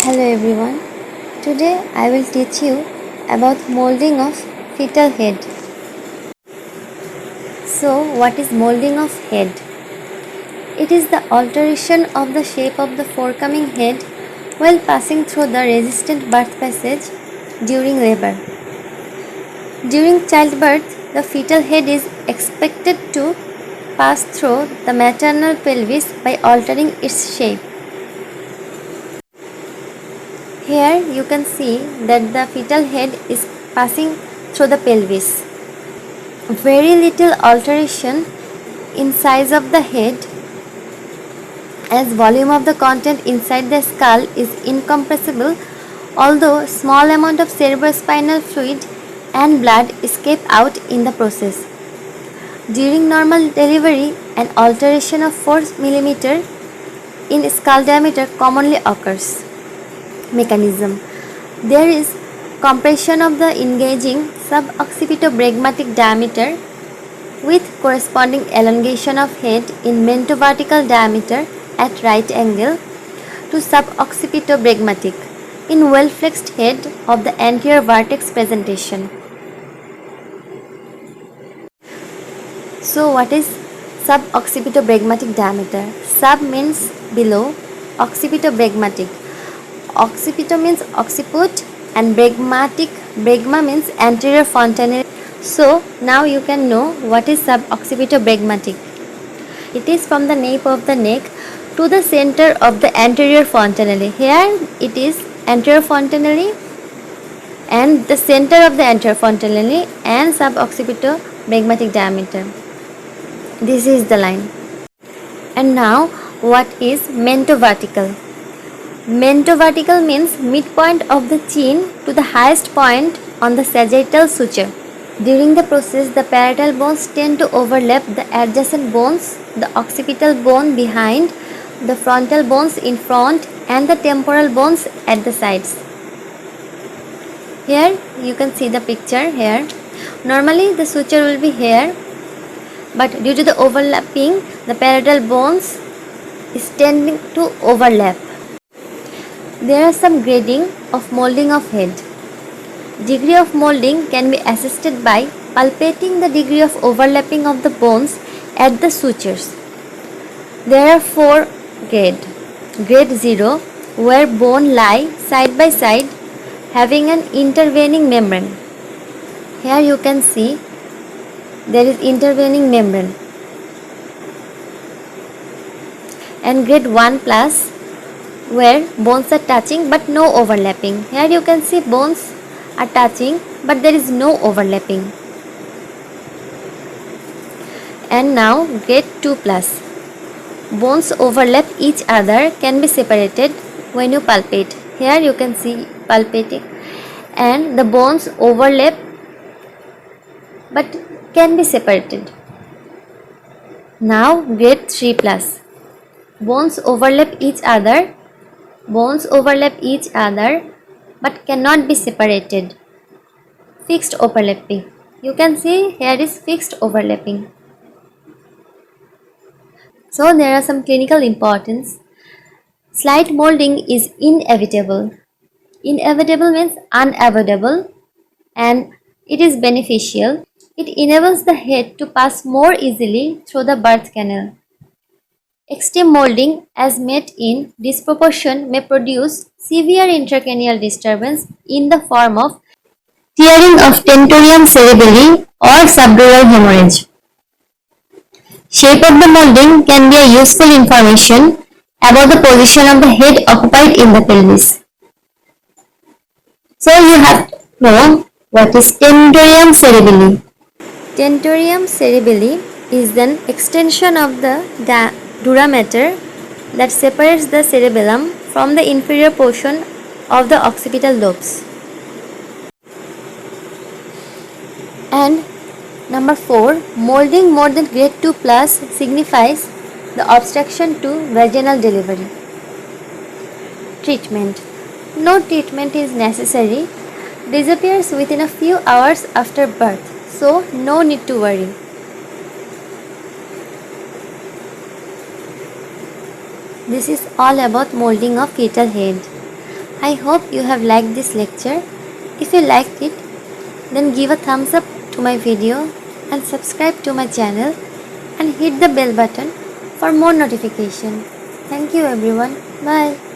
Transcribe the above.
Hello everyone. Today I will teach you about molding of fetal head. So, what is molding of head? It is the alteration of the shape of the forecoming head while passing through the resistant birth passage during labor. During childbirth, the fetal head is expected to pass through the maternal pelvis by altering its shape. Here you can see that the fetal head is passing through the pelvis. Very little alteration in size of the head as volume of the content inside the skull is incompressible, although small amount of cerebrospinal fluid and blood escape out in the process. During normal delivery, an alteration of 4 mm in skull diameter commonly occurs. Mechanism. There is compression of the engaging suboccipitobregmatic diameter with corresponding elongation of head in mentovertical diameter at right angle to suboccipitobregmatic in well-flexed head of the anterior vertex presentation. So what is suboccipitobregmatic diameter? Sub means below, occipitobregmatic. Occipito means occiput and bregma means anterior fontanelle. So now you can know what is suboccipitobregmatic. It is from the nape of the neck to the center of the anterior fontanelle. Here it is anterior fontanelle and the center of the anterior fontanelle and suboccipitobregmatic diameter. This is the line. And now what is mentovertical? Mentovertical means midpoint of the chin to the highest point on the sagittal suture. During the process, the parietal bones tend to overlap the adjacent bones, the occipital bone behind, the frontal bones in front, and the temporal bones at the sides. Here you can see the picture here. Normally the suture will be here, but due to the overlapping, the parietal bones is tending to overlap. There are some grading of molding of head. Degree of molding can be assessed by palpating the degree of overlapping of the bones at the sutures. There are 4 grades. Grade 0, where bone lie side by side having an intervening membrane. Here you can see there is intervening membrane. And grade 1 plus, where bones are touching but no overlapping. Here you can see bones are touching but there is no overlapping. And now grade 2 plus. Bones overlap each other, can be separated when you palpate. Here you can see palpating and the bones overlap but can be separated. Now grade 3 plus. Bones overlap each other but cannot be separated. Fixed overlapping. You can see here is fixed overlapping. So there are some clinical importance. Slight molding is inevitable. Inevitable means unavoidable and it is beneficial. It enables the head to pass more easily through the birth canal. Extreme molding as met in disproportion may produce severe intracranial disturbance in the form of tearing of tentorium cerebelli or subdural hemorrhage. Shape of the molding can be a useful information about the position of the head occupied in the pelvis. So you have to know what is tentorium cerebelli. Tentorium cerebelli is an extension of the dura mater that separates the cerebellum from the inferior portion of the occipital lobes. And number 4, molding more than grade 2 plus signifies the obstruction to vaginal delivery. Treatment. No treatment is necessary. Disappears within a few hours after birth, so no need to worry. This is all about molding of fetal head. I hope you have liked this lecture. If you liked it, then give a thumbs up to my video and subscribe to my channel and hit the bell button for more notification. Thank you everyone. Bye.